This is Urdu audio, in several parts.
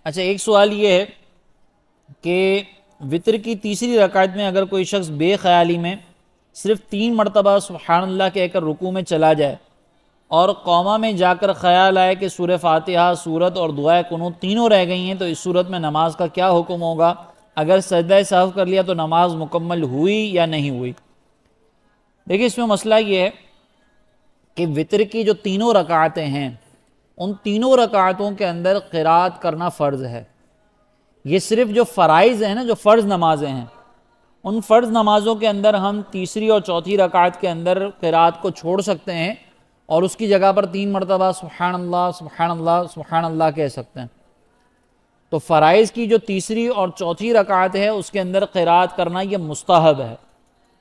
اچھا، ایک سوال یہ ہے کہ وطر کی تیسری رکعت میں اگر کوئی شخص بے خیالی میں صرف 3 مرتبہ سبحان اللہ کہہ کر رکوع میں چلا جائے اور قوما میں جا کر خیال آئے کہ سورہ فاتحہ، سورت اور دعائے قنوت تینوں رہ گئی ہیں، تو اس صورت میں نماز کا کیا حکم ہوگا؟ اگر سجدہ سہو کر لیا تو نماز مکمل ہوئی یا نہیں ہوئی؟ دیکھیں، اس میں مسئلہ یہ ہے کہ وطر کی جو تینوں رکعتیں ہیں ان تینوں رکعتوں کے اندر قرات کرنا فرض ہے۔ یہ صرف جو فرائض ہیں نا، جو فرض نمازیں ہیں، ان فرض نمازوں کے اندر ہم تیسری اور چوتھی رکعت کے اندر قرات کو چھوڑ سکتے ہیں اور اس کی جگہ پر 3 مرتبہ سبحان اللہ سبحان اللہ سبحان اللہ کہہ سکتے ہیں۔ تو فرائض کی جو تیسری اور چوتھی رکعت ہے اس کے اندر قرات کرنا یہ مستحب ہے،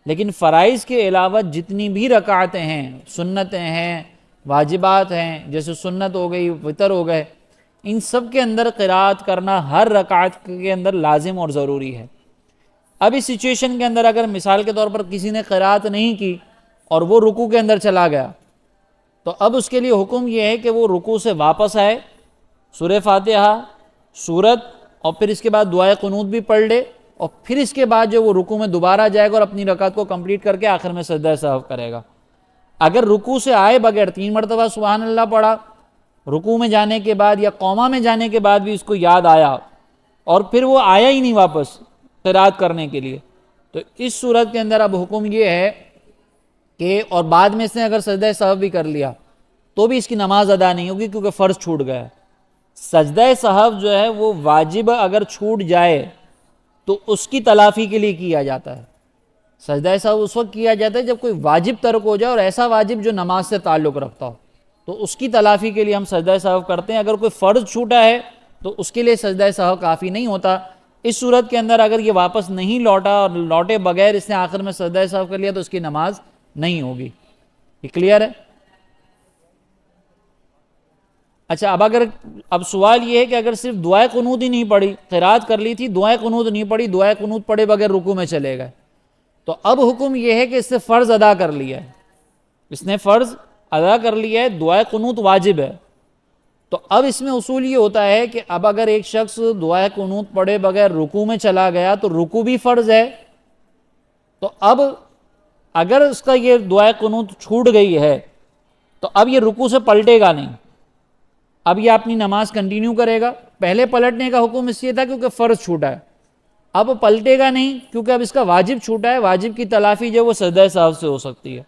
لیکن فرائض کے علاوہ جتنی بھی رکعتیں ہیں، سنتیں ہیں، واجبات ہیں، جیسے سنت ہو گئی، وطر ہو گئے، ان سب کے اندر قرات کرنا ہر رکعت کے اندر لازم اور ضروری ہے۔ اب اس سچویشن کے اندر اگر مثال کے طور پر کسی نے قرات نہیں کی اور وہ رکوع کے اندر چلا گیا، تو اب اس کے لیے حکم یہ ہے کہ وہ رکوع سے واپس آئے، سورہ فاتحہ، سورت اور پھر اس کے بعد دعائے قنوت بھی پڑھ لے، اور پھر اس کے بعد جو وہ رکوع میں دوبارہ جائے گا اور اپنی رکعت کو کمپلیٹ کر کے آخر میں سجدہ سہو کرے گا۔ اگر رکوع سے آئے بغیر 3 مرتبہ سبحان اللہ پڑھا، رکوع میں جانے کے بعد یا قوما میں جانے کے بعد بھی اس کو یاد آیا اور پھر وہ آیا ہی نہیں واپس قرات کرنے کے لیے، تو اس صورت کے اندر اب حکم یہ ہے کہ اور بعد میں اس نے اگر سجدہ سہو بھی کر لیا تو بھی اس کی نماز ادا نہیں ہوگی، کیونکہ فرض چھوٹ گیا ہے۔ سجدہ سہو جو ہے وہ واجب اگر چھوٹ جائے تو اس کی تلافی کے لیے کیا جاتا ہے۔ سجدہ سہو اس وقت کیا جاتا ہے جب کوئی واجب ترک ہو جائے، اور ایسا واجب جو نماز سے تعلق رکھتا ہو، تو اس کی تلافی کے لیے ہم سجدہ سہو کرتے ہیں۔ اگر کوئی فرض چھوٹا ہے تو اس کے لیے سجدہ سہو کافی نہیں ہوتا۔ اس صورت کے اندر اگر یہ واپس نہیں لوٹا اور لوٹے بغیر اس نے آخر میں سجدہ سہو کر لیا تو اس کی نماز نہیں ہوگی۔ یہ کلیئر ہے؟ اچھا، اب سوال یہ ہے کہ اگر صرف دعائے قنوت ہی نہیں پڑھی، قرات کر لی تھی، دعائے قنوت نہیں پڑھی، دعائے قنوت پڑھے بغیر رکوع میں چلے گئے، تو اب حکم یہ ہے کہ اس نے فرض ادا کر لیا ہے، اس نے فرض ادا کر لیا ہے، دعائے قنوت واجب ہے۔ تو اب اس میں اصول یہ ہوتا ہے کہ اب اگر ایک شخص دعائے قنوت پڑھے بغیر رکوع میں چلا گیا تو رکوع بھی فرض ہے، تو اب اگر اس کا یہ دعائے قنوت چھوٹ گئی ہے تو اب یہ رکوع سے پلٹے گا نہیں، اب یہ اپنی نماز کنٹینیو کرے گا۔ پہلے پلٹنے کا حکم اس لیے تھا کیونکہ فرض چھوٹا ہے، اب پلٹے گا نہیں کیونکہ اب اس کا واجب چھوٹا ہے، واجب کی تلافی جو وہ سجدہ سہو سے ہو سکتی ہے۔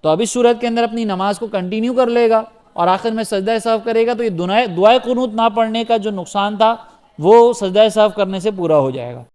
تو اب اس صورت کے اندر اپنی نماز کو کنٹینیو کر لے گا اور آخر میں سجدہ سہو کرے گا، تو یہ دعائے قنوت نہ پڑھنے کا جو نقصان تھا وہ سجدہ سہو کرنے سے پورا ہو جائے گا۔